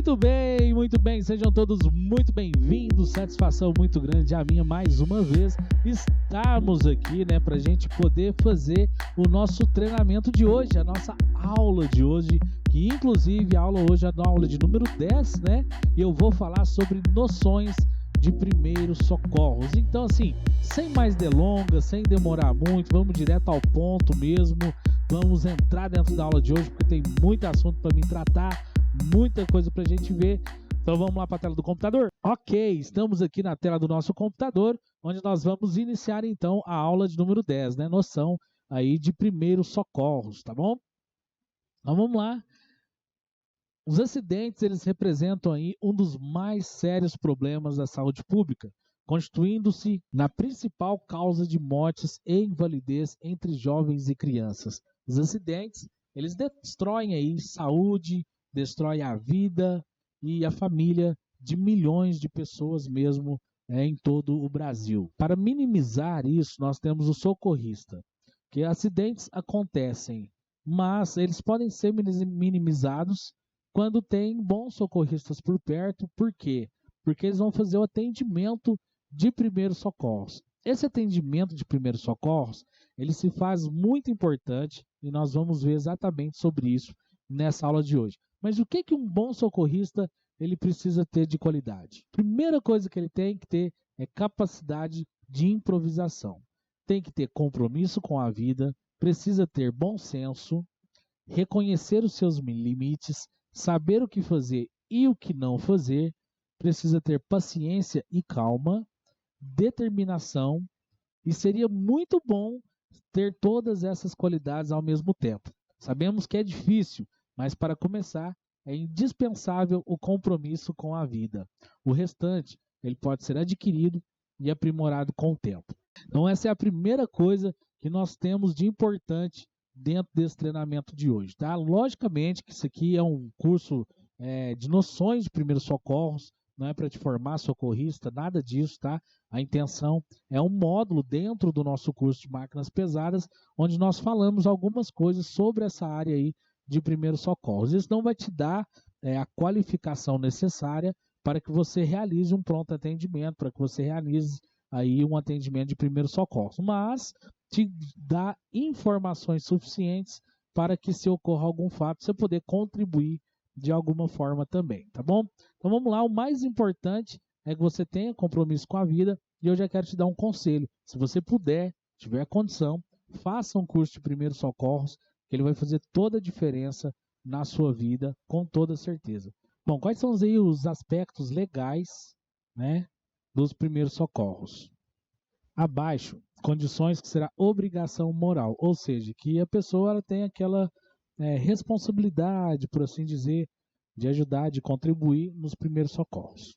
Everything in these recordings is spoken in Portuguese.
Muito bem, sejam todos muito bem-vindos, satisfação muito grande a minha mais uma vez estarmos aqui, né, para a gente poder fazer o nosso treinamento de hoje, a nossa aula de hoje, que inclusive a aula hoje é a aula de número 10, né, e eu vou falar sobre noções de primeiros socorros. Então assim, sem mais delongas, sem demorar muito, vamos direto ao ponto mesmo, vamos entrar dentro da aula de hoje, porque tem muito assunto para mim tratar, muita coisa para a gente ver. Então vamos lá para a tela do computador? Ok, estamos aqui na tela do nosso computador, onde nós vamos iniciar então a aula de número 10, né? Noção aí de primeiros socorros, tá bom? Então vamos lá. Os acidentes, eles representam aí um dos mais sérios problemas da saúde pública, constituindo-se na principal causa de mortes e invalidez entre jovens e crianças. Os acidentes, eles destroem aí saúde, destroem a vida e a família de milhões de pessoas mesmo em todo o Brasil. Para minimizar isso, nós temos o socorrista, que acidentes acontecem, mas eles podem ser minimizados quando tem bons socorristas por perto. Por quê? Porque eles vão fazer o atendimento de primeiros socorros. Esse atendimento de primeiros socorros, ele se faz muito importante e nós vamos ver exatamente sobre isso nessa aula de hoje. Mas o que um bom socorrista ele precisa ter de qualidade? Primeira coisa que ele tem que ter é capacidade de improvisação. Tem que ter compromisso com a vida, precisa ter bom senso, reconhecer os seus limites, saber o que fazer e o que não fazer, precisa ter paciência e calma, determinação, e seria muito bom ter todas essas qualidades ao mesmo tempo. Sabemos que é difícil, mas para começar é indispensável o compromisso com a vida. O restante ele pode ser adquirido e aprimorado com o tempo. Então essa é a primeira coisa que nós temos de importante dentro desse treinamento de hoje, tá? Logicamente que isso aqui é um curso de noções de primeiros socorros, não é para te formar socorrista, nada disso, tá? A intenção é um módulo dentro do nosso curso de máquinas pesadas, onde nós falamos algumas coisas sobre essa área aí de primeiros socorros. Isso não vai te dar a qualificação necessária para que você realize um pronto atendimento, para que você realize aí um atendimento de primeiros socorros, mas te dá informações suficientes para que, se ocorra algum fato, você poder contribuir de alguma forma também, tá bom? Então vamos lá, o mais importante é que você tenha compromisso com a vida, e eu já quero te dar um conselho. Se você puder, tiver condição, faça um curso de primeiros socorros, que ele vai fazer toda a diferença na sua vida, com toda certeza. Bom, quais são aí os aspectos legais, né, dos primeiros socorros? Abaixo, condições que será obrigação moral, ou seja, que a pessoa ela tem aquela responsabilidade, por assim dizer, de ajudar, de contribuir nos primeiros socorros.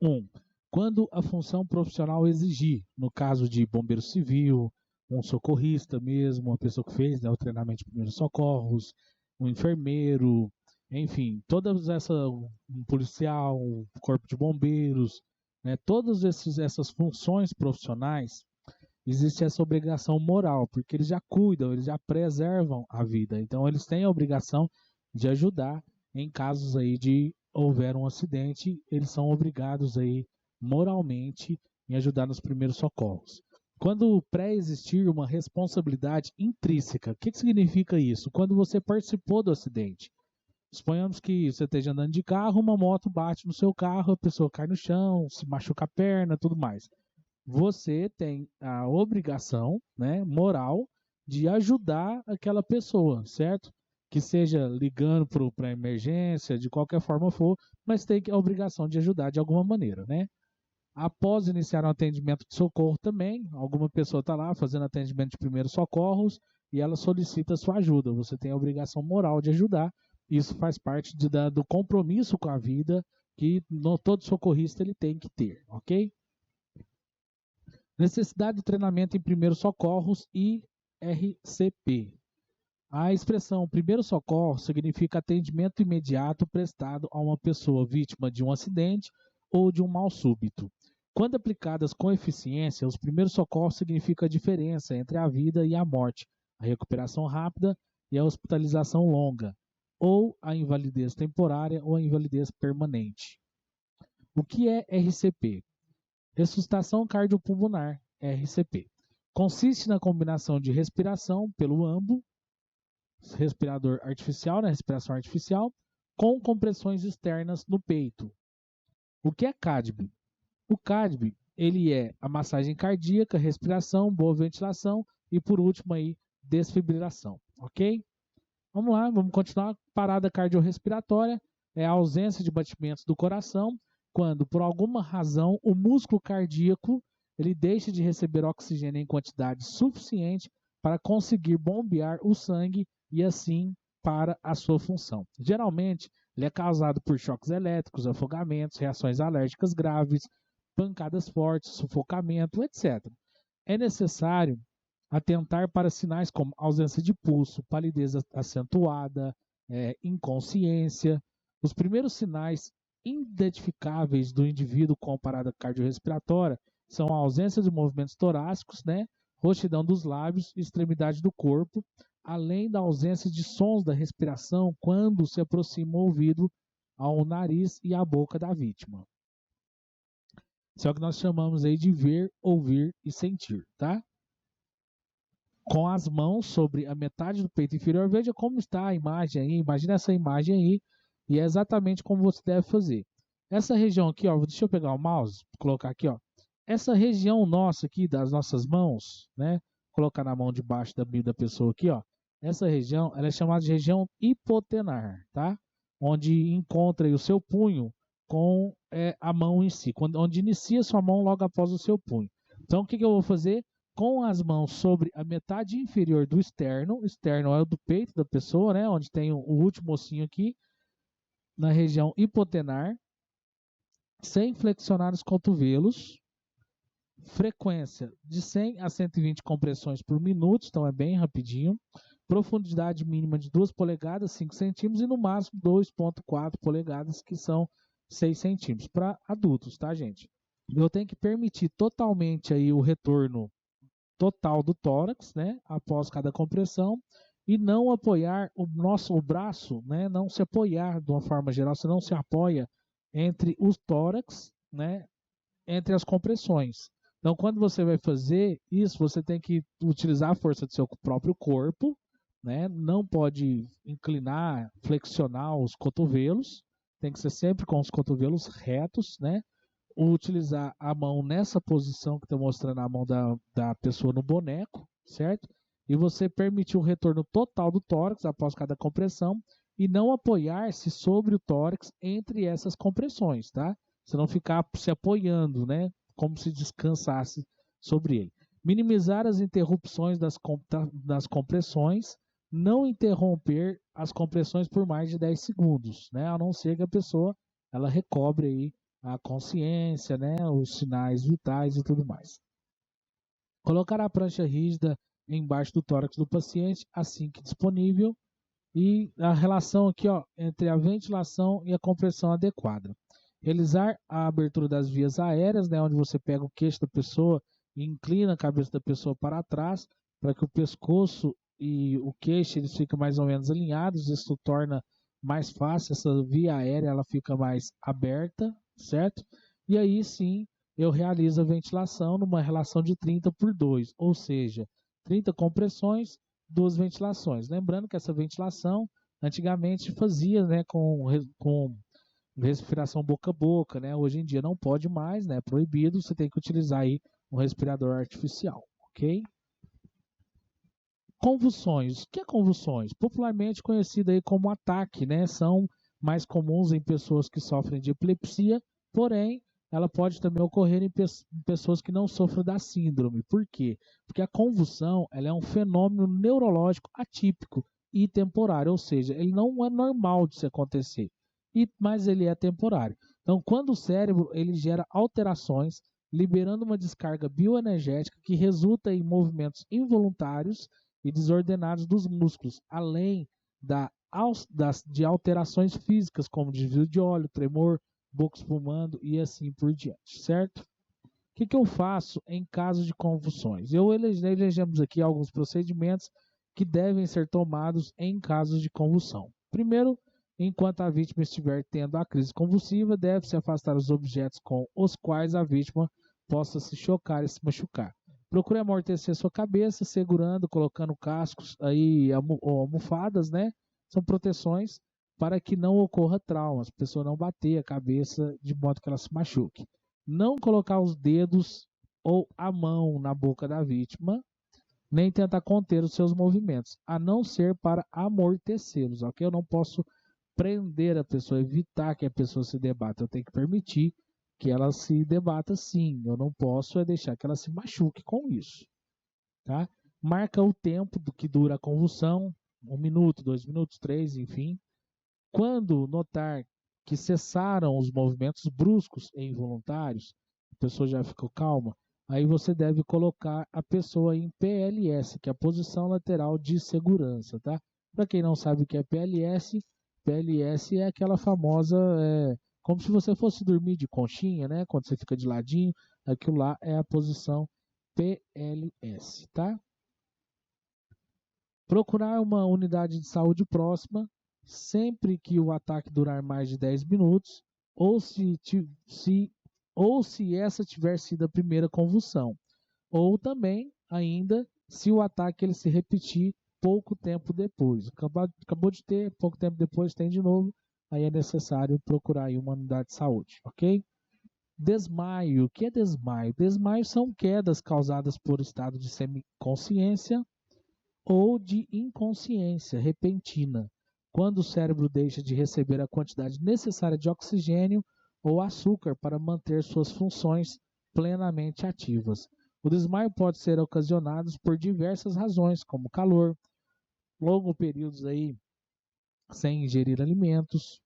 1. Quando a função profissional exigir, no caso de bombeiro civil, um socorrista mesmo, uma pessoa que fez, né, o treinamento de primeiros socorros, um enfermeiro, enfim, um policial, um corpo de bombeiros, né, todas essas funções profissionais, existe essa obrigação moral, porque eles já cuidam, eles já preservam a vida. Então eles têm a obrigação de ajudar em casos aí de houver um acidente, eles são obrigados aí moralmente em ajudar nos primeiros socorros. Quando pré-existir uma responsabilidade intrínseca, o que significa isso? Quando você participou do acidente. Suponhamos que você esteja andando de carro, uma moto bate no seu carro, a pessoa cai no chão, se machuca a perna, tudo mais. Você tem a obrigação, né, moral de ajudar aquela pessoa, certo? Que seja ligando para a emergência, de qualquer forma for, mas tem a obrigação de ajudar de alguma maneira, né? Após iniciar um atendimento de socorro também, alguma pessoa está lá fazendo atendimento de primeiros socorros e ela solicita sua ajuda. Você tem a obrigação moral de ajudar. Isso faz parte do compromisso com a vida que todo socorrista ele tem que ter, ok? Necessidade de treinamento em primeiros socorros e RCP. A expressão primeiro socorro significa atendimento imediato prestado a uma pessoa vítima de um acidente ou de um mal súbito. Quando aplicadas com eficiência, os primeiros socorros significam a diferença entre a vida e a morte, a recuperação rápida e a hospitalização longa. ou a invalidez temporária ou a invalidez permanente. O que é RCP? Ressuscitação cardiopulmonar, RCP. Consiste na combinação de respiração pelo AMBO, respirador artificial, né, respiração artificial, com compressões externas no peito. O que é CADB? O CADB, ele é a massagem cardíaca, respiração, boa ventilação e, por último, aí, desfibrilação, ok? Vamos lá, vamos continuar. Parada cardiorrespiratória é a ausência de batimentos do coração quando, por alguma razão, o músculo cardíaco ele deixa de receber oxigênio em quantidade suficiente para conseguir bombear o sangue e, assim, para a sua função. Geralmente, ele é causado por choques elétricos, afogamentos, reações alérgicas graves, pancadas fortes, sufocamento, etc. É necessário atentar para sinais como ausência de pulso, palidez acentuada, inconsciência. Os primeiros sinais identificáveis do indivíduo com parada cardiorrespiratória são a ausência de movimentos torácicos, né, roxidão dos lábios e extremidade do corpo, além da ausência de sons da respiração quando se aproxima o ouvido ao nariz e à boca da vítima. Isso é o que nós chamamos aí de ver, ouvir e sentir, tá? Com as mãos sobre a metade do peito inferior, veja como está a imagem aí, imagina essa imagem aí, e é exatamente como você deve fazer. Essa região aqui, ó, deixa eu pegar o mouse, colocar aqui, ó. Essa região nossa aqui, das nossas mãos, né, colocar na mão de baixo da pessoa aqui, ó. Essa região, ela é chamada de região hipotenar, tá? Onde encontra aí o seu punho com a mão em si, onde inicia sua mão logo após o seu punho. Então, o que eu vou fazer? Com as mãos sobre a metade inferior do externo é o do peito da pessoa, né? Onde tem o último ossinho aqui, na região hipotenar, sem flexionar os cotovelos, frequência de 100 a 120 compressões por minuto, então é bem rapidinho, profundidade mínima de 2 polegadas, 5 centímetros, e no máximo 2,4 polegadas, que são 6 centímetros, para adultos, tá, gente? Eu tenho que permitir totalmente aí o retorno total do tórax, né, após cada compressão, e não apoiar o braço, né, não se apoiar de uma forma geral, você não se apoia entre os tórax, né, entre as compressões. Então, quando você vai fazer isso, você tem que utilizar a força do seu próprio corpo, né, não pode inclinar, flexionar os cotovelos, tem que ser sempre com os cotovelos retos, né, utilizar a mão nessa posição que está mostrando a mão da pessoa no boneco, certo? E você permitir o retorno total do tórax após cada compressão e não apoiar-se sobre o tórax entre essas compressões, tá? Você não ficar se apoiando, né? Como se descansasse sobre ele. Minimizar as interrupções das compressões, não interromper as compressões por mais de 10 segundos, né? A não ser que a pessoa ela recobre aí a consciência, né, os sinais vitais e tudo mais. Colocar a prancha rígida embaixo do tórax do paciente assim que disponível e a relação aqui, ó, entre a ventilação e a compressão adequada. Realizar a abertura das vias aéreas, né, onde você pega o queixo da pessoa e inclina a cabeça da pessoa para trás para que o pescoço e o queixo eles fiquem mais ou menos alinhados. Isso torna mais fácil, essa via aérea ela fica mais aberta, certo? E aí sim eu realizo a ventilação numa relação de 30/2, ou seja, 30 compressões, 2 ventilações. Lembrando que essa ventilação antigamente fazia, né, com respiração boca a boca, né? Hoje em dia não pode mais, né? É proibido, você tem que utilizar aí um respirador artificial, ok? Convulsões. O que é convulsões? Popularmente conhecido aí como ataque, né? São mais comuns em pessoas que sofrem de epilepsia, porém, ela pode também ocorrer em pessoas que não sofrem da síndrome. Por quê? Porque a convulsão ela é um fenômeno neurológico atípico e temporário, ou seja, ele não é normal de se acontecer, mas ele é temporário. Então, quando o cérebro ele gera alterações, liberando uma descarga bioenergética que resulta em movimentos involuntários e desordenados dos músculos, além de alterações físicas, como desvio de óleo, tremor, boca espumando e assim por diante, certo? O que eu faço em caso de convulsões? Elegemos aqui alguns procedimentos que devem ser tomados em casos de convulsão. Primeiro, enquanto a vítima estiver tendo a crise convulsiva, deve-se afastar os objetos com os quais a vítima possa se chocar e se machucar. Procure amortecer sua cabeça, segurando, colocando cascos aí, ou almofadas, né? São proteções para que não ocorra traumas, a pessoa não bater a cabeça de modo que ela se machuque. Não colocar os dedos ou a mão na boca da vítima, nem tentar conter os seus movimentos, a não ser para amortecê-los, ok? Eu não posso prender a pessoa, evitar que a pessoa se debata, eu tenho que permitir que ela se debata sim, eu não posso deixar que ela se machuque com isso, tá? Marca o tempo do que dura a convulsão, 1 minuto, 2 minutos, 3, enfim. Quando notar que cessaram os movimentos bruscos e involuntários, a pessoa já ficou calma, aí você deve colocar a pessoa em PLS, que é a posição lateral de segurança, tá? Para quem não sabe o que é PLS, PLS é aquela famosa, como se você fosse dormir de conchinha, né? Quando você fica de ladinho, aquilo lá é a posição PLS, tá? Procurar uma unidade de saúde próxima sempre que o ataque durar mais de 10 minutos ou se essa tiver sido a primeira convulsão, ou também ainda se o ataque ele se repetir pouco tempo depois. Acabou de ter, pouco tempo depois tem de novo, aí é necessário procurar aí uma unidade de saúde, ok? Desmaio. O que é desmaio? Desmaio são quedas causadas por estado de semiconsciência ou de inconsciência repentina, quando o cérebro deixa de receber a quantidade necessária de oxigênio ou açúcar para manter suas funções plenamente ativas. O desmaio pode ser ocasionado por diversas razões, como calor, longos períodos aí sem ingerir alimentos,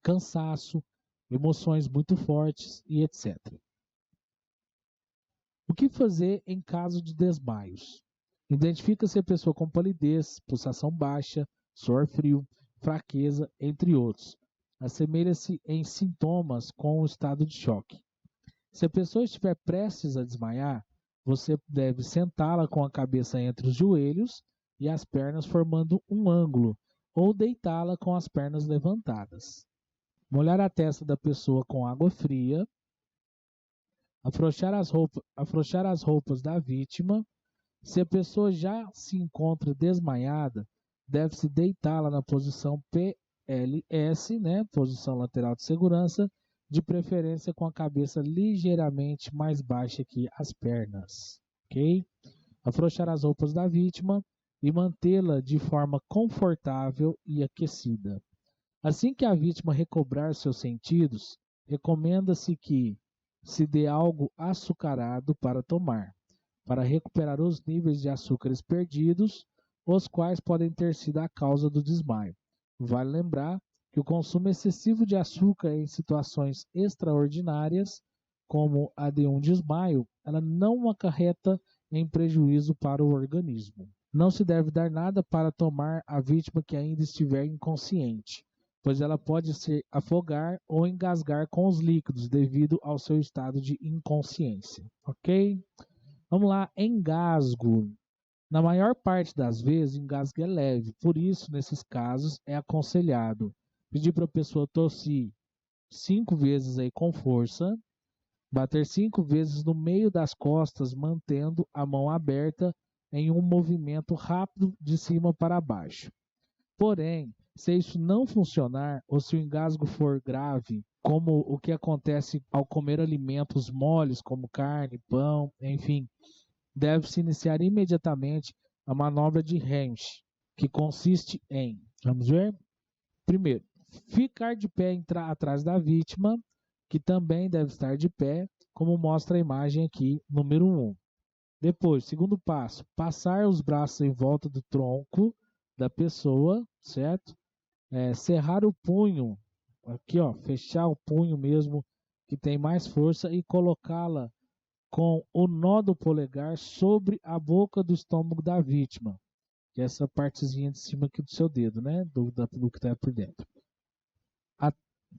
cansaço, emoções muito fortes e etc. O que fazer em caso de desmaios? Identifica-se a pessoa com palidez, pulsação baixa, suor frio, fraqueza, entre outros. Assemelha-se em sintomas com o estado de choque. Se a pessoa estiver prestes a desmaiar, você deve sentá-la com a cabeça entre os joelhos e as pernas formando um ângulo, ou deitá-la com as pernas levantadas. Molhar a testa da pessoa com água fria, afrouxar as roupas da vítima. Se a pessoa já se encontra desmaiada, deve-se deitá-la na posição PLS, né? Posição lateral de segurança, de preferência com a cabeça ligeiramente mais baixa que as pernas, ok? Afrouxar as roupas da vítima e mantê-la de forma confortável e aquecida. Assim que a vítima recobrar seus sentidos, recomenda-se que se dê algo açucarado para tomar, para recuperar os níveis de açúcares perdidos, os quais podem ter sido a causa do desmaio. Vale lembrar que o consumo excessivo de açúcar em situações extraordinárias, como a de um desmaio, ela não acarreta em prejuízo para o organismo. Não se deve dar nada para tomar a vítima que ainda estiver inconsciente, pois ela pode se afogar ou engasgar com os líquidos devido ao seu estado de inconsciência, ok? Vamos lá, engasgo. Na maior parte das vezes, o engasgo é leve, por isso, nesses casos, é aconselhado pedir para a pessoa tossir 5 vezes aí com força, bater 5 vezes no meio das costas, mantendo a mão aberta em um movimento rápido de cima para baixo. Porém, se isso não funcionar, ou se o engasgo for grave, como o que acontece ao comer alimentos moles, como carne, pão, enfim, deve-se iniciar imediatamente a manobra de Heimlich, que consiste em, vamos ver? Primeiro, ficar de pé atrás da vítima, que também deve estar de pé, como mostra a imagem aqui, número 1. Depois, segundo passo, passar os braços em volta do tronco da pessoa, certo? Cerrar o punho, aqui ó, fechar o punho mesmo, que tem mais força, e colocá-la com o nó do polegar sobre a boca do estômago da vítima, que é essa partezinha de cima aqui do seu dedo, né? Do que está por dentro.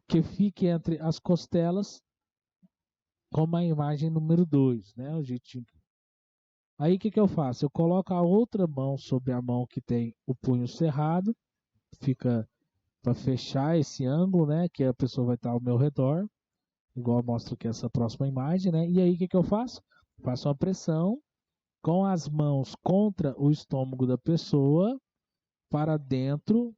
Que fique entre as costelas, como a imagem número 2, né? O jeitinho. Aí o que eu faço? Eu coloco a outra mão sobre a mão que tem o punho cerrado, fica para fechar esse ângulo, né, que a pessoa vai estar ao meu redor, igual eu mostro aqui essa próxima imagem, né? E aí o que que eu faço? Faço uma pressão com as mãos contra o estômago da pessoa, para dentro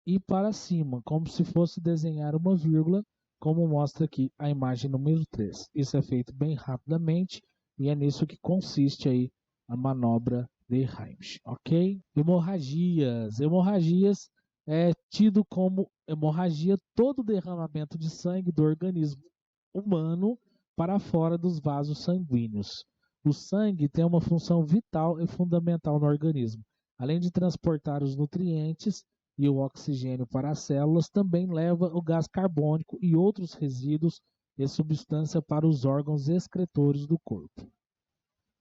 e para cima, como se fosse desenhar uma vírgula, como mostra aqui a imagem número 3. Isso é feito bem rapidamente e é nisso que consiste aí a manobra de Heimlich, ok? Hemorragias. Hemorragias é tido como hemorragia todo derramamento de sangue do organismo humano para fora dos vasos sanguíneos. O sangue tem uma função vital e fundamental no organismo. Além de transportar os nutrientes e o oxigênio para as células, também leva o gás carbônico e outros resíduos e substância para os órgãos excretores do corpo.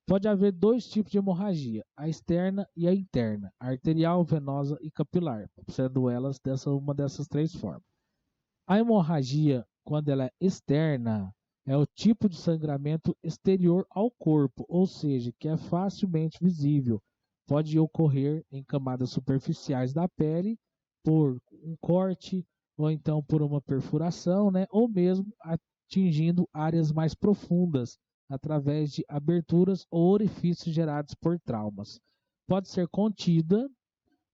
Pode haver dois tipos de hemorragia, a externa e a interna, arterial, venosa e capilar, sendo elas uma dessas três formas. A hemorragia, quando ela é externa, é o tipo de sangramento exterior ao corpo, ou seja, que é facilmente visível. Pode ocorrer em camadas superficiais da pele, por um corte, ou então por uma perfuração, né? Ou mesmo atingindo áreas mais profundas, através de aberturas ou orifícios gerados por traumas. Pode ser contida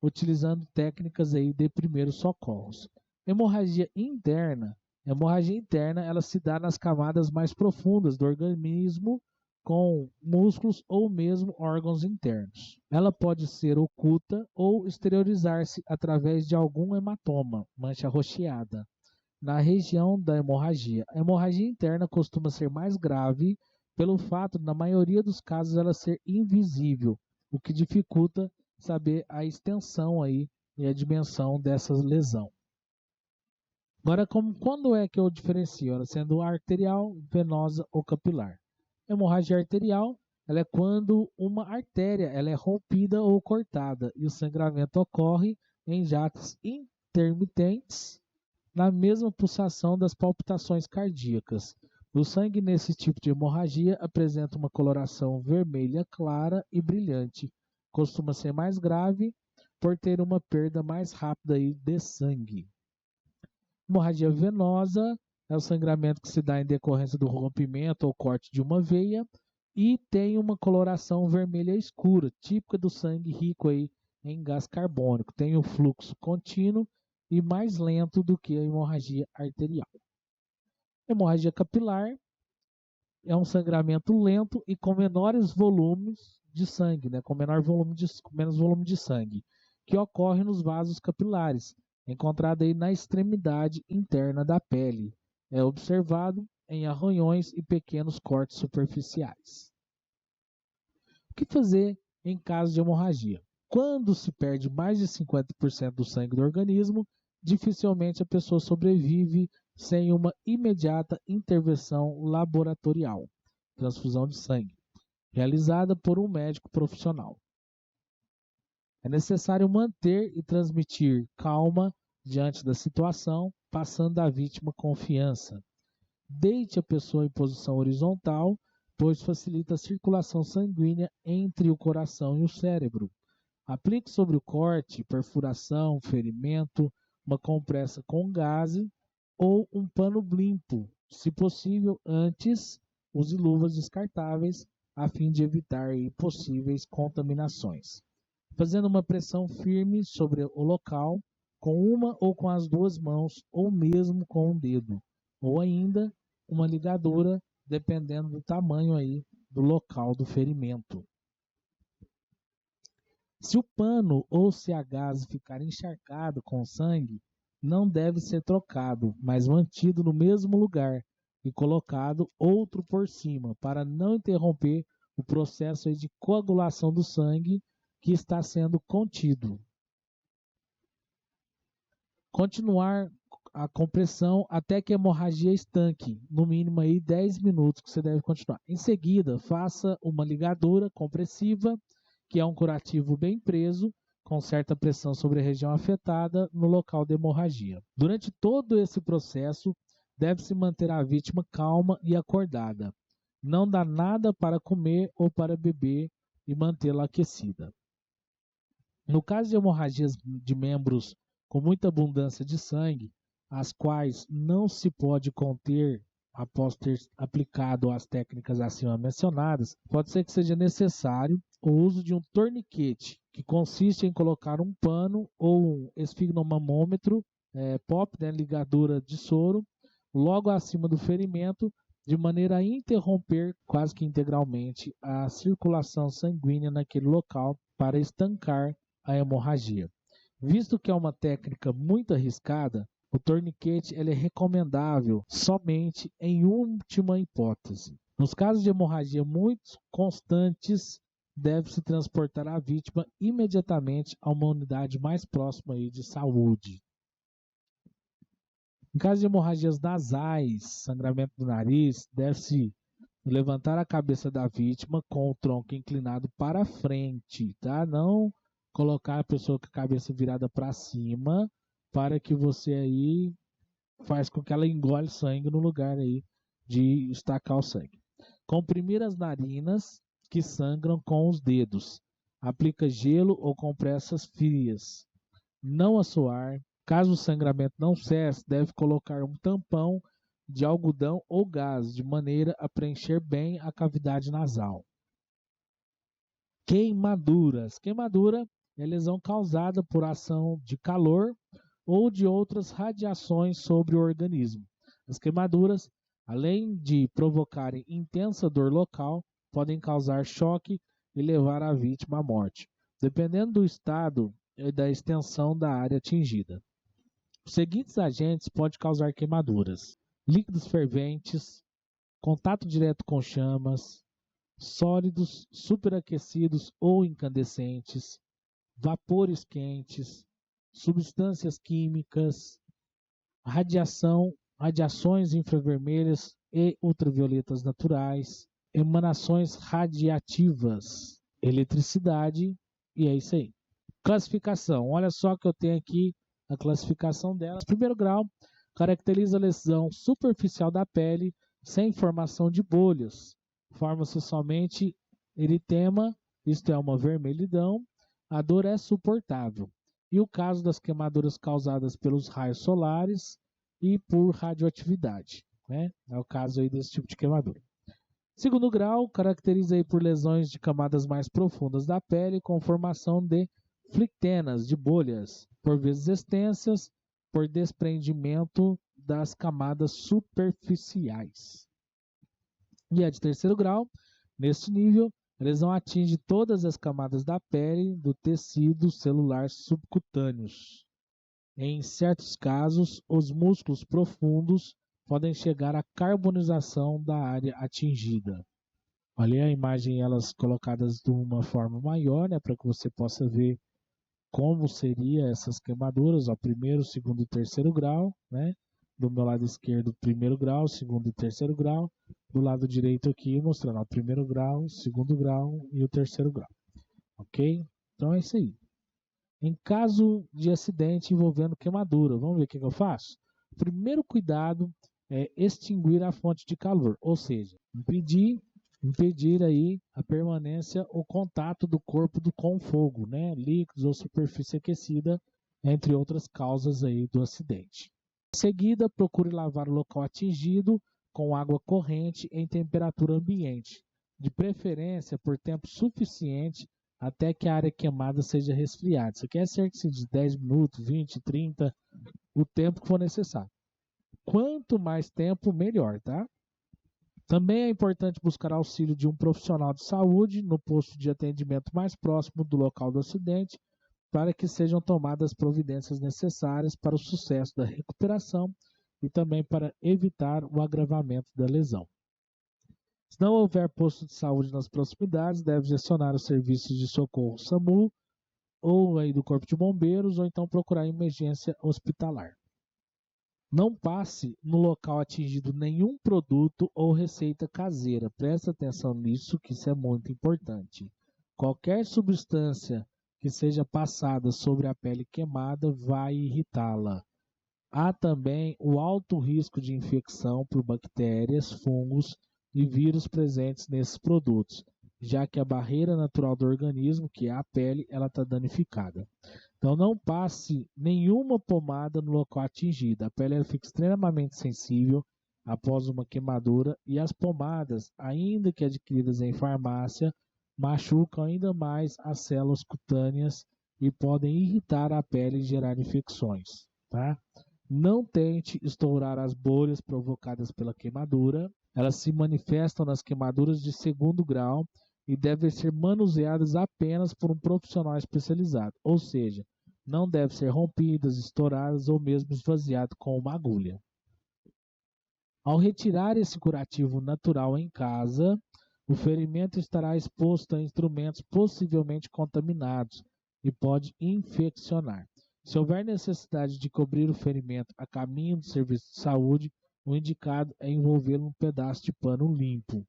utilizando técnicas aí de primeiros socorros. Hemorragia interna ela se dá nas camadas mais profundas do organismo, com músculos ou mesmo órgãos internos. Ela pode ser oculta ou exteriorizar-se através de algum hematoma, mancha rocheada, na região da hemorragia. A hemorragia interna costuma ser mais grave pelo fato, na maioria dos casos, ela ser invisível, o que dificulta saber a extensão aí e a dimensão dessa lesão. Agora, quando é que eu diferencio? Ela sendo arterial, venosa ou capilar. Hemorragia arterial, ela é quando uma artéria ela é rompida ou cortada e o sangramento ocorre em jatos intermitentes na mesma pulsação das palpitações cardíacas. O sangue nesse tipo de hemorragia apresenta uma coloração vermelha clara e brilhante. Costuma ser mais grave por ter uma perda mais rápida aí de sangue. Hemorragia venosa é o sangramento que se dá em decorrência do rompimento ou corte de uma veia e tem uma coloração vermelha escura, típica do sangue rico aí em gás carbônico. Tem um fluxo contínuo e mais lento do que a hemorragia arterial. Hemorragia capilar é um sangramento lento e com menores volumes de sangue, né? Com menos volume de sangue, que ocorre nos vasos capilares, encontrado aí na extremidade interna da pele. É observado em arranhões e pequenos cortes superficiais. O que fazer em caso de hemorragia? Quando se perde mais de 50% do sangue do organismo, dificilmente a pessoa sobrevive sem uma imediata intervenção laboratorial, transfusão de sangue, realizada por um médico profissional. É necessário manter e transmitir calma diante da situação, passando à vítima confiança. Deite a pessoa em posição horizontal, pois facilita a circulação sanguínea entre o coração e o cérebro. Aplique sobre o corte, perfuração, ferimento, uma compressa com gaze ou um pano limpo. Se possível, antes, use luvas descartáveis a fim de evitar possíveis contaminações. Fazendo uma pressão firme sobre o local, com uma ou com as duas mãos, ou mesmo com um dedo, ou ainda uma ligadura, dependendo do tamanho aí do local do ferimento. Se o pano ou se a gaze ficar encharcado com sangue, não deve ser trocado, mas mantido no mesmo lugar e colocado outro por cima, para não interromper o processo de coagulação do sangue que está sendo contido. Continuar a compressão até que a hemorragia estanque, no mínimo aí 10 minutos que você deve continuar. Em seguida, faça uma ligadura compressiva, que é um curativo bem preso, com certa pressão sobre a região afetada no local de hemorragia. Durante todo esse processo, deve-se manter a vítima calma e acordada. Não dá nada para comer ou para beber e mantê-la aquecida. No caso de hemorragias de membros com muita abundância de sangue, as quais não se pode conter após ter aplicado as técnicas acima mencionadas, pode ser que seja necessário o uso de um torniquete, que consiste em colocar um pano ou um esfigmomômetro, POP, né, ligadura de soro, logo acima do ferimento, de maneira a interromper quase que integralmente a circulação sanguínea naquele local para estancar a hemorragia. Visto que é uma técnica muito arriscada, o torniquete ele é recomendável somente em última hipótese. Nos casos de hemorragia muito constantes, deve-se transportar a vítima imediatamente a uma unidade mais próxima aí de saúde. Em caso de hemorragias nasais, sangramento do nariz, deve-se levantar a cabeça da vítima com o tronco inclinado para frente, tá? Não colocar a pessoa com a cabeça virada para cima, para que você aí faz com que ela engole sangue no lugar aí de estacar o sangue. Comprimir as narinas que sangram com os dedos. Aplica gelo ou compressas frias. Não assoar. Caso o sangramento não cesse, deve colocar um tampão de algodão ou gás, de maneira a preencher bem a cavidade nasal. Queimaduras. Queimadura é lesão causada por ação de calor ou de outras radiações sobre o organismo. As queimaduras, além de provocarem intensa dor local, podem causar choque e levar a vítima à morte, dependendo do estado e da extensão da área atingida. Os seguintes agentes podem causar queimaduras: líquidos ferventes, contato direto com chamas, sólidos superaquecidos ou incandescentes, vapores quentes, substâncias químicas, radiações infravermelhas e ultravioletas naturais, emanações radiativas, eletricidade, e é isso aí. Classificação, olha só que eu tenho aqui a classificação dela. Primeiro grau, caracteriza a lesão superficial da pele sem formação de bolhas. Forma-se somente eritema, isto é uma vermelhidão, a dor é suportável. E o caso das queimaduras causadas pelos raios solares e por radioatividade, né? É o caso aí desse tipo de queimadura. Segundo grau, caracteriza aí por lesões de camadas mais profundas da pele com formação de flictenas, de bolhas, por vezes extensas, por desprendimento das camadas superficiais. E a de terceiro grau, neste nível, a lesão atinge todas as camadas da pele do tecido celular subcutâneos. Em certos casos, os músculos profundos podem chegar à carbonização da área atingida. Olha a imagem, elas colocadas de uma forma maior, né, para que você possa ver como seria essas queimaduras, ó, primeiro, segundo e terceiro grau, né? Do meu lado esquerdo, primeiro grau, segundo e terceiro grau. Do lado direito aqui, mostrando o primeiro grau, segundo grau e o terceiro grau. Ok? Então é isso aí. Em caso de acidente envolvendo queimadura, vamos ver o que eu faço? O primeiro cuidado é extinguir a fonte de calor, ou seja, impedir aí a permanência ou contato do corpo com o fogo, né? Líquidos ou superfície aquecida, entre outras causas aí do acidente. Em seguida, procure lavar o local atingido com água corrente em temperatura ambiente, de preferência por tempo suficiente até que a área queimada seja resfriada. Isso aqui é cerca de 10 minutos, 20, 30, o tempo que for necessário. Quanto mais tempo, melhor, tá? Também é importante buscar auxílio de um profissional de saúde no posto de atendimento mais próximo do local do acidente, para que sejam tomadas providências necessárias para o sucesso da recuperação e também para evitar o agravamento da lesão. Se não houver posto de saúde nas proximidades, deve acionar os serviços de socorro SAMU ou aí do Corpo de Bombeiros, ou então procurar emergência hospitalar. Não passe no local atingido nenhum produto ou receita caseira. Presta atenção nisso, que isso é muito importante. Qualquer substância que seja passada sobre a pele queimada vai irritá-la. Há também o alto risco de infecção por bactérias, fungos e vírus presentes nesses produtos, já que a barreira natural do organismo, que é a pele, ela está danificada. Então não passe nenhuma pomada no local atingido. A pele ela fica extremamente sensível após uma queimadura e as pomadas, ainda que adquiridas em farmácia, machucam ainda mais as células cutâneas e podem irritar a pele e gerar infecções, tá? Não tente estourar as bolhas provocadas pela queimadura. Elas se manifestam nas queimaduras de segundo grau e devem ser manuseadas apenas por um profissional especializado, ou seja, não devem ser rompidas, estouradas ou mesmo esvaziadas com uma agulha. Ao retirar esse curativo natural em casa, o ferimento estará exposto a instrumentos possivelmente contaminados e pode infeccionar. Se houver necessidade de cobrir o ferimento a caminho do serviço de saúde, o indicado é envolvê-lo num pedaço de pano limpo.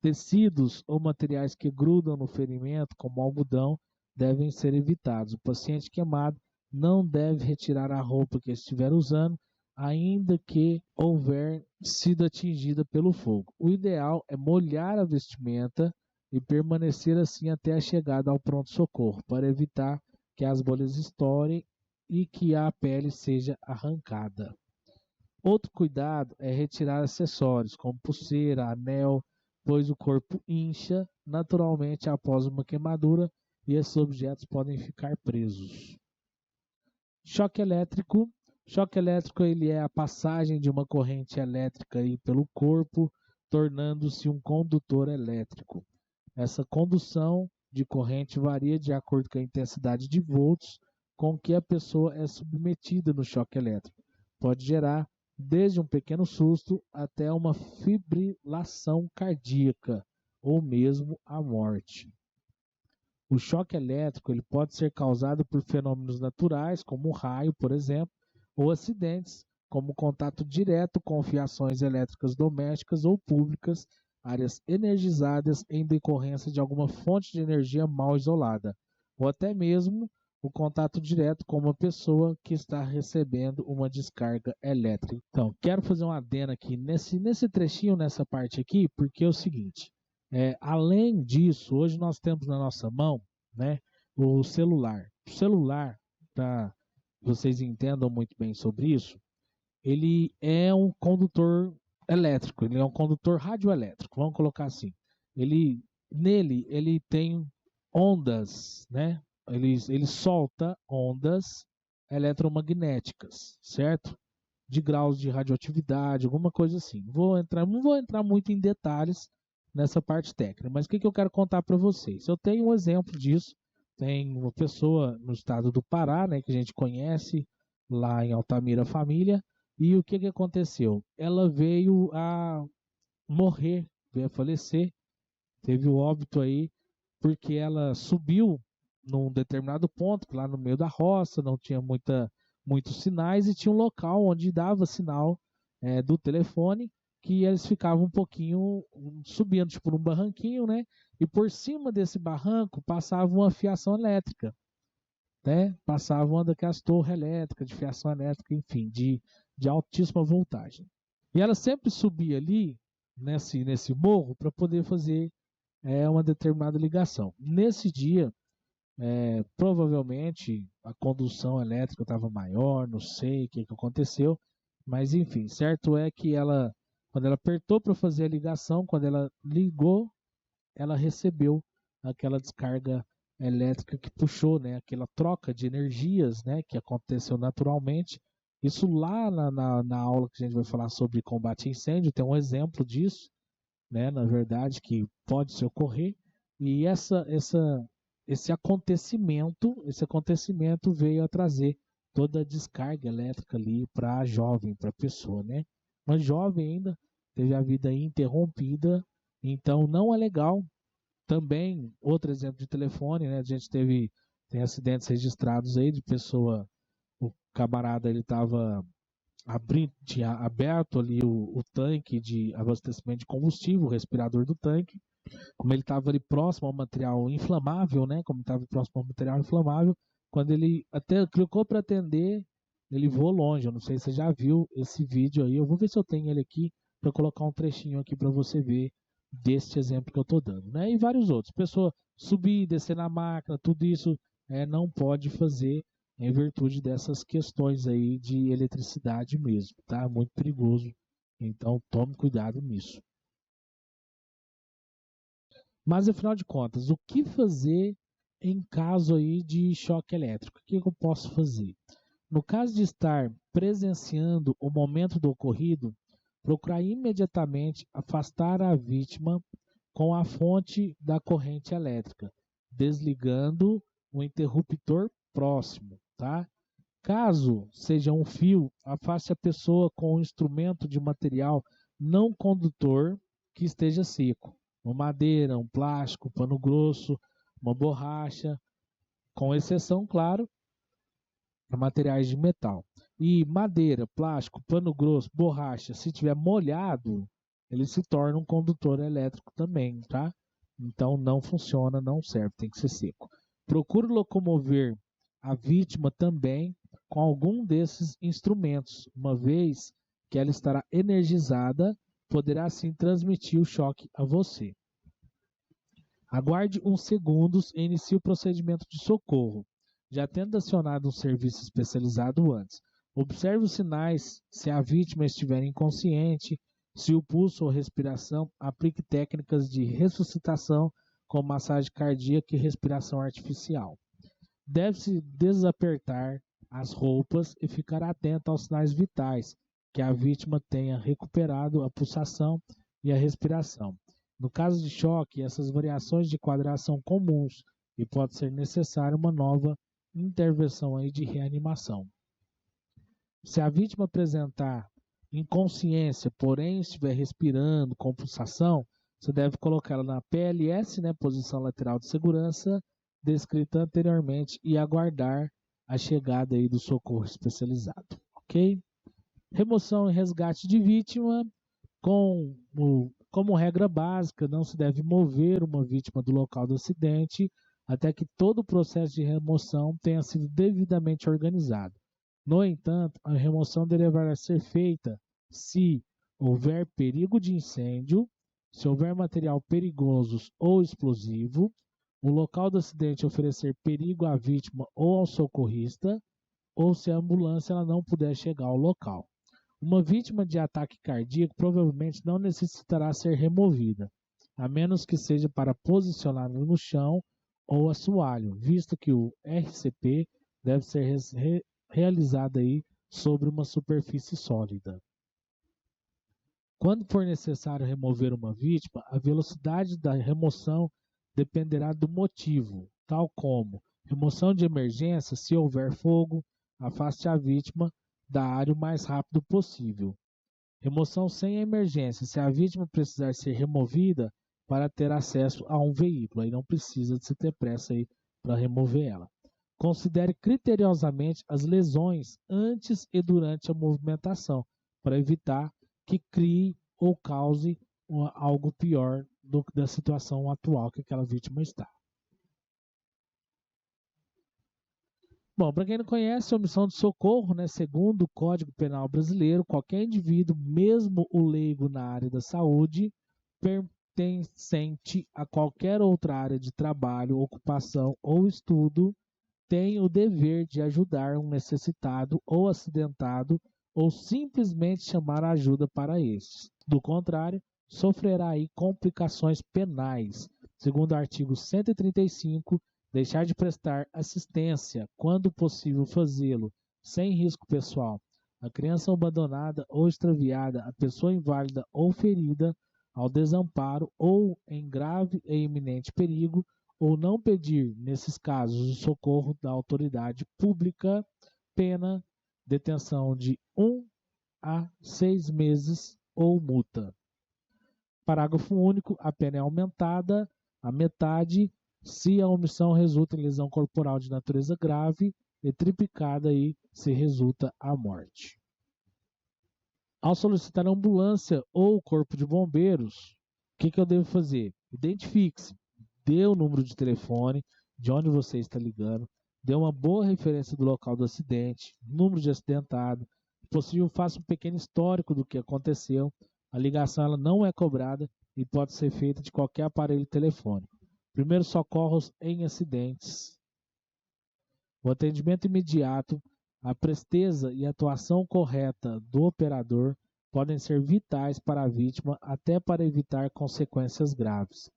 Tecidos ou materiais que grudam no ferimento, como algodão, devem ser evitados. O paciente queimado não deve retirar a roupa que estiver usando, ainda que houver sido atingida pelo fogo. O ideal é molhar a vestimenta e permanecer assim até a chegada ao pronto-socorro, para evitar que as bolhas estourem e que a pele seja arrancada. Outro cuidado é retirar acessórios, como pulseira, anel, pois o corpo incha naturalmente após uma queimadura e esses objetos podem ficar presos. Choque elétrico. Choque elétrico ele é a passagem de uma corrente elétrica aí pelo corpo, tornando-se um condutor elétrico. Essa condução de corrente varia de acordo com a intensidade de volts com que a pessoa é submetida no choque elétrico. Pode gerar desde um pequeno susto até uma fibrilação cardíaca ou mesmo a morte. O choque elétrico ele pode ser causado por fenômenos naturais, como um raio, por exemplo, ou acidentes, como contato direto com fiações elétricas domésticas ou públicas, áreas energizadas em decorrência de alguma fonte de energia mal isolada, ou até mesmo o contato direto com uma pessoa que está recebendo uma descarga elétrica. Então, quero fazer um adendo aqui nesse trechinho, nessa parte aqui, porque é o seguinte, além disso, hoje nós temos na nossa mão, né, o celular. O celular, para vocês entendam muito bem sobre isso, ele é um condutor elétrico, ele é um condutor radioelétrico, vamos colocar assim. Nele ele tem ondas, né? Ele solta ondas eletromagnéticas, certo? De graus de radioatividade, alguma coisa assim. Não vou entrar muito em detalhes nessa parte técnica, mas o que eu quero contar para vocês? Eu tenho um exemplo disso. Tem uma pessoa no estado do Pará, né, que a gente conhece, lá em Altamira Família, e o que aconteceu? Ela veio a morrer, veio a falecer, teve o óbito aí, porque ela subiu num determinado ponto, lá no meio da roça, não tinha muitos sinais, e tinha um local onde dava sinal do telefone, que eles ficavam um pouquinho subindo, tipo num barranquinho, né? E por cima desse barranco passava uma fiação elétrica, né? Passava uma daquelas torres elétricas, de fiação elétrica, enfim, de altíssima voltagem. E ela sempre subia ali, nesse morro, para poder fazer uma determinada ligação. Nesse dia, provavelmente a condução elétrica estava maior, não sei o que aconteceu, mas enfim, certo é que quando ela apertou para fazer a ligação, quando ela ligou, ela recebeu aquela descarga elétrica que puxou, né, aquela troca de energias, né, que aconteceu naturalmente. Isso lá na aula que a gente vai falar sobre combate a incêndio, tem um exemplo disso, né, na verdade, que pode se ocorrer, e esse acontecimento veio a trazer toda a descarga elétrica ali para a jovem, para a pessoa, né? Uma jovem ainda teve a vida interrompida, então não é legal. Também, outro exemplo de telefone, né? A gente tem acidentes registrados aí de pessoa, o camarada ele estava tinha aberto ali o tanque de abastecimento de combustível, o respirador do tanque, como ele estava ali próximo ao material inflamável, né? Como estava próximo ao material inflamável, quando ele até clicou para atender, ele voou longe. Eu não sei se você já viu esse vídeo aí. Eu vou ver se eu tenho ele aqui para colocar um trechinho aqui para você ver deste exemplo que eu estou dando, né? E vários outros. Pessoa subir, descer na máquina, tudo isso não pode fazer em virtude dessas questões aí de eletricidade mesmo, tá? Muito perigoso, então tome cuidado nisso. Mas afinal de contas, o que fazer em caso aí de choque elétrico? O que eu posso fazer? No caso de estar presenciando o momento do ocorrido, procurar imediatamente afastar a vítima com a fonte da corrente elétrica, desligando o interruptor próximo, tá? Caso seja um fio, afaste a pessoa com um instrumento de material não condutor que esteja seco. Uma madeira, um plástico, pano grosso, uma borracha, com exceção, claro, a materiais de metal. E madeira, plástico, pano grosso, borracha, se tiver molhado, ele se torna um condutor elétrico também, tá? Então não funciona, não serve, tem que ser seco. Procure locomover a vítima também com algum desses instrumentos, uma vez que ela estará energizada, poderá assim transmitir o choque a você. Aguarde uns segundos e inicie o procedimento de socorro, já tendo acionado um serviço especializado antes. Observe os sinais, se a vítima estiver inconsciente, se o pulso ou respiração, aplique técnicas de ressuscitação como massagem cardíaca e respiração artificial. Deve-se desapertar as roupas e ficar atento aos sinais vitais, que a vítima tenha recuperado a pulsação e a respiração. No caso de choque, essas variações de quadrar são comuns e pode ser necessária uma nova intervenção aí de reanimação. Se a vítima apresentar inconsciência, porém estiver respirando com pulsação, você deve colocá-la na PLS, né, posição lateral de segurança, descrita anteriormente, e aguardar a chegada aí do socorro especializado, ok? Remoção e resgate de vítima, como regra básica, não se deve mover uma vítima do local do acidente até que todo o processo de remoção tenha sido devidamente organizado. No entanto, a remoção deverá ser feita se houver perigo de incêndio, se houver material perigoso ou explosivo, o local do acidente oferecer perigo à vítima ou ao socorrista, ou se a ambulância ela não puder chegar ao local. Uma vítima de ataque cardíaco provavelmente não necessitará ser removida, a menos que seja para posicioná-la no chão ou assoalho, visto que o RCP deve ser realizado aí sobre uma superfície sólida. Quando for necessário remover uma vítima, a velocidade da remoção dependerá do motivo, tal como remoção de emergência, se houver fogo, afaste a vítima da área o mais rápido possível. Remoção sem emergência, se a vítima precisar ser removida para ter acesso a um veículo, aí não precisa de se ter pressa aí para remover ela. Considere criteriosamente as lesões antes e durante a movimentação, para evitar que crie ou cause algo pior da situação atual que aquela vítima está. Bom, para quem não conhece, a omissão de socorro, né, segundo o Código Penal Brasileiro, qualquer indivíduo, mesmo o leigo na área da saúde, pertencente a qualquer outra área de trabalho, ocupação ou estudo, tem o dever de ajudar um necessitado ou acidentado ou simplesmente chamar ajuda para estes. Do contrário, sofrerá aí complicações penais. Segundo o artigo 135, deixar de prestar assistência, quando possível fazê-lo, sem risco pessoal, a criança abandonada ou extraviada, a pessoa inválida ou ferida, ao desamparo ou em grave e iminente perigo, ou não pedir, nesses casos, o socorro da autoridade pública, pena, detenção de 1 a 6 meses ou multa. Parágrafo único, a pena é aumentada a metade se a omissão resulta em lesão corporal de natureza grave e triplicada aí se resulta a morte. Ao solicitar a ambulância ou o corpo de bombeiros, o que eu devo fazer? Identifique-se, dê o número de telefone de onde você está ligando, dê uma boa referência do local do acidente, número de acidentado, se possível faça um pequeno histórico do que aconteceu. A ligação ela não é cobrada e pode ser feita de qualquer aparelho telefônico. Primeiros socorros em acidentes. O atendimento imediato, a presteza e atuação correta do operador podem ser vitais para a vítima, até para evitar consequências graves.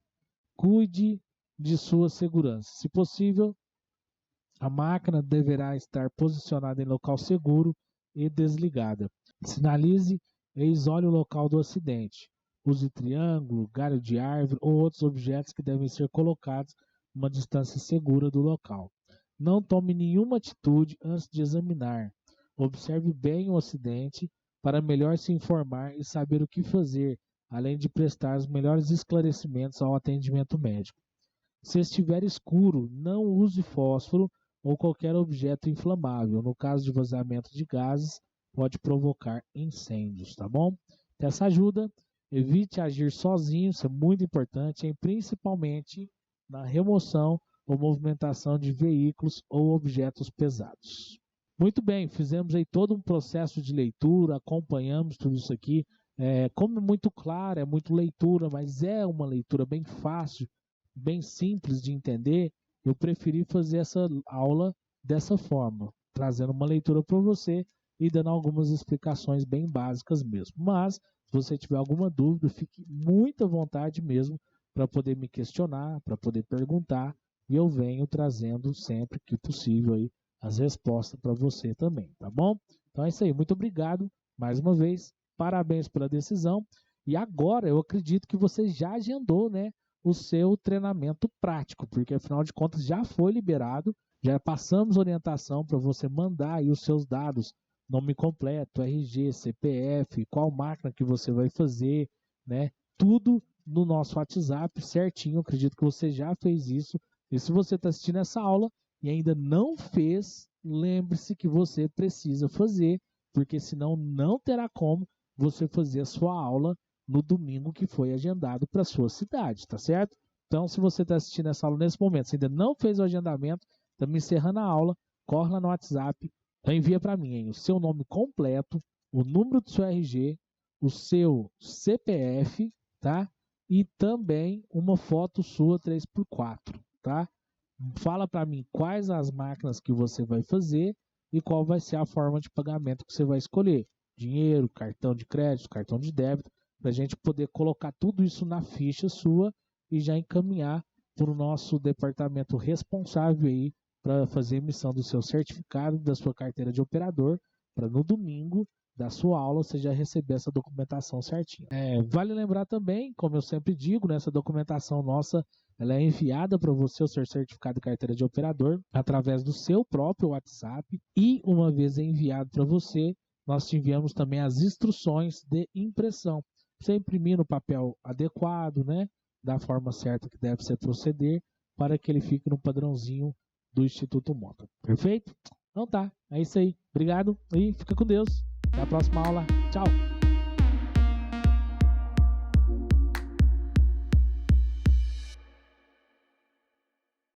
Cuide de sua segurança. Se possível, a máquina deverá estar posicionada em local seguro e desligada. Sinalize e isole o local do acidente. Use triângulo, galho de árvore ou outros objetos que devem ser colocados em uma distância segura do local. Não tome nenhuma atitude antes de examinar. Observe bem o acidente para melhor se informar e saber o que fazer, além de prestar os melhores esclarecimentos ao atendimento médico. Se estiver escuro, não use fósforo ou qualquer objeto inflamável. No caso de vazamento de gases, pode provocar incêndios, tá bom? Peça ajuda, evite agir sozinho, isso é muito importante, hein? Principalmente na remoção ou movimentação de veículos ou objetos pesados. Muito bem, fizemos aí todo um processo de leitura, acompanhamos tudo isso aqui. Como é muito claro, é muito leitura, mas é uma leitura bem fácil, bem simples de entender, eu preferi fazer essa aula dessa forma, trazendo uma leitura para você e dando algumas explicações bem básicas mesmo. Mas, se você tiver alguma dúvida, fique muito à vontade mesmo para poder me questionar, para poder perguntar, e eu venho trazendo sempre que possível aí as respostas para você também, tá bom? Então é isso aí, muito obrigado mais uma vez, parabéns pela decisão, e agora eu acredito que você já agendou, né, o seu treinamento prático, porque afinal de contas já foi liberado, já passamos orientação para você mandar aí os seus dados, nome completo, RG, CPF, qual máquina que você vai fazer, né? Tudo no nosso WhatsApp certinho, acredito que você já fez isso. E se você está assistindo essa aula e ainda não fez, lembre-se que você precisa fazer, porque senão não terá como você fazer a sua aula no domingo que foi agendado para a sua cidade, tá certo? Então, se você está assistindo essa aula nesse momento, se ainda não fez o agendamento, estamos encerrando a aula, corre lá no WhatsApp, envia para mim hein, o seu nome completo, o número do seu RG, o seu CPF, tá? E também uma foto sua 3x4, tá? Fala para mim quais as máquinas que você vai fazer e qual vai ser a forma de pagamento que você vai escolher. Dinheiro, cartão de crédito, cartão de débito, para a gente poder colocar tudo isso na ficha sua e já encaminhar para o nosso departamento responsável aí para fazer a emissão do seu certificado, da sua carteira de operador, para no domingo da sua aula você já receber essa documentação certinha. Vale lembrar também, como eu sempre digo, né, essa documentação nossa ela é enviada para você, o seu certificado de carteira de operador, através do seu próprio WhatsApp e uma vez enviado para você, nós te enviamos também as instruções de impressão. Você imprimir no papel adequado, né, da forma certa que deve ser proceder, para que ele fique no padrãozinho do Instituto Moto. Perfeito? Então tá, é isso aí. Obrigado e fica com Deus. Até a próxima aula. Tchau!